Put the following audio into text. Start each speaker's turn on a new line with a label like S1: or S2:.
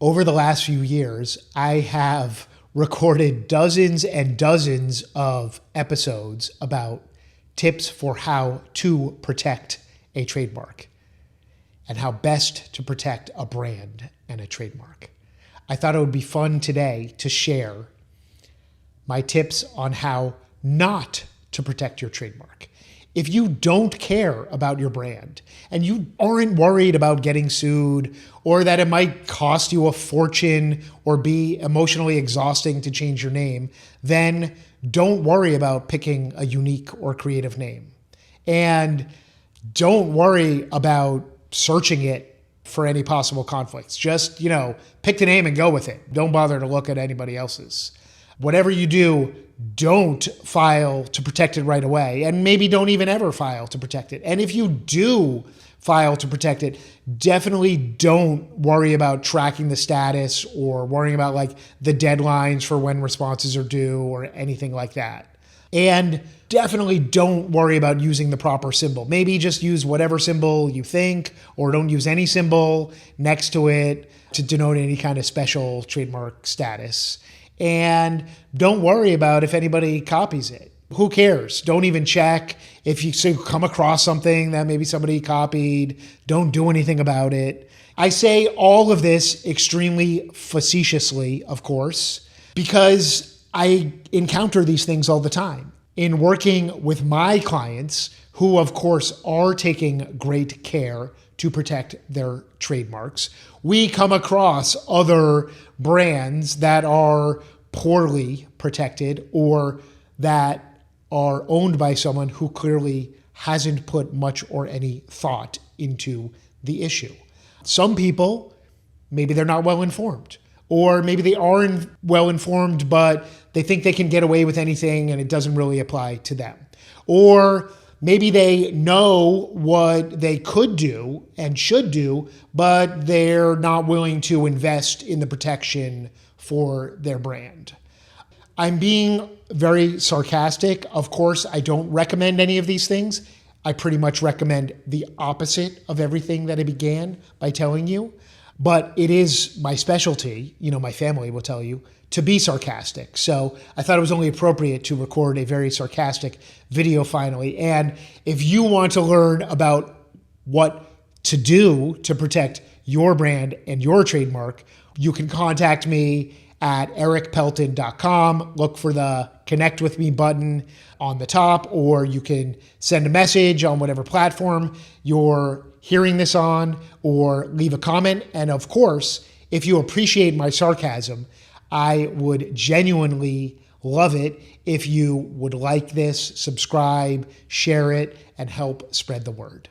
S1: Over the last few years, I have recorded dozens and dozens of episodes about tips for how to protect a trademark and how best to protect a brand and a trademark. I thought it would be fun today to share my tips on how not to protect your trademark. If you don't care about your brand and you aren't worried about getting sued or that it might cost you a fortune or be emotionally exhausting to change your name, then don't worry about picking a unique or creative name. And don't worry about searching it for any possible conflicts. Just, pick the name and go with it. Don't bother to look at anybody else's. Whatever you do, don't file to protect it right away, and maybe don't even ever file to protect it. And if you do file to protect it, definitely don't worry about tracking the status or worrying about the deadlines for when responses are due or anything like that. And definitely don't worry about using the proper symbol. Maybe just use whatever symbol you think, or don't use any symbol next to it to denote any kind of special trademark status. And don't worry about if anybody copies it. Who cares? Don't even check. If you come across something that maybe somebody copied, don't do anything about it. I say all of this extremely facetiously, of course, because I encounter these things all the time. In working with my clients, who of course are taking great care to protect their trademarks, we come across other brands that are poorly protected or that are owned by someone who clearly hasn't put much or any thought into the issue. Some people, maybe they're not well informed, or maybe they are well informed, but they think they can get away with anything and it doesn't really apply to them. Or maybe they know what they could do and should do, but they're not willing to invest in the protection for their brand. I'm being very sarcastic. Of course, I don't recommend any of these things. I pretty much recommend the opposite of everything that I began by telling you. But it is my specialty, my family will tell you, to be sarcastic. So I thought it was only appropriate to record a very sarcastic video finally. And if you want to learn about what to do to protect your brand and your trademark, you can contact me at erikpelton.com. Look for the connect with me button on the top, or you can send a message on whatever platform you're hearing this on, or leave a comment. And of course, if you appreciate my sarcasm, I would genuinely love it if you would like this, subscribe, share it, and help spread the word.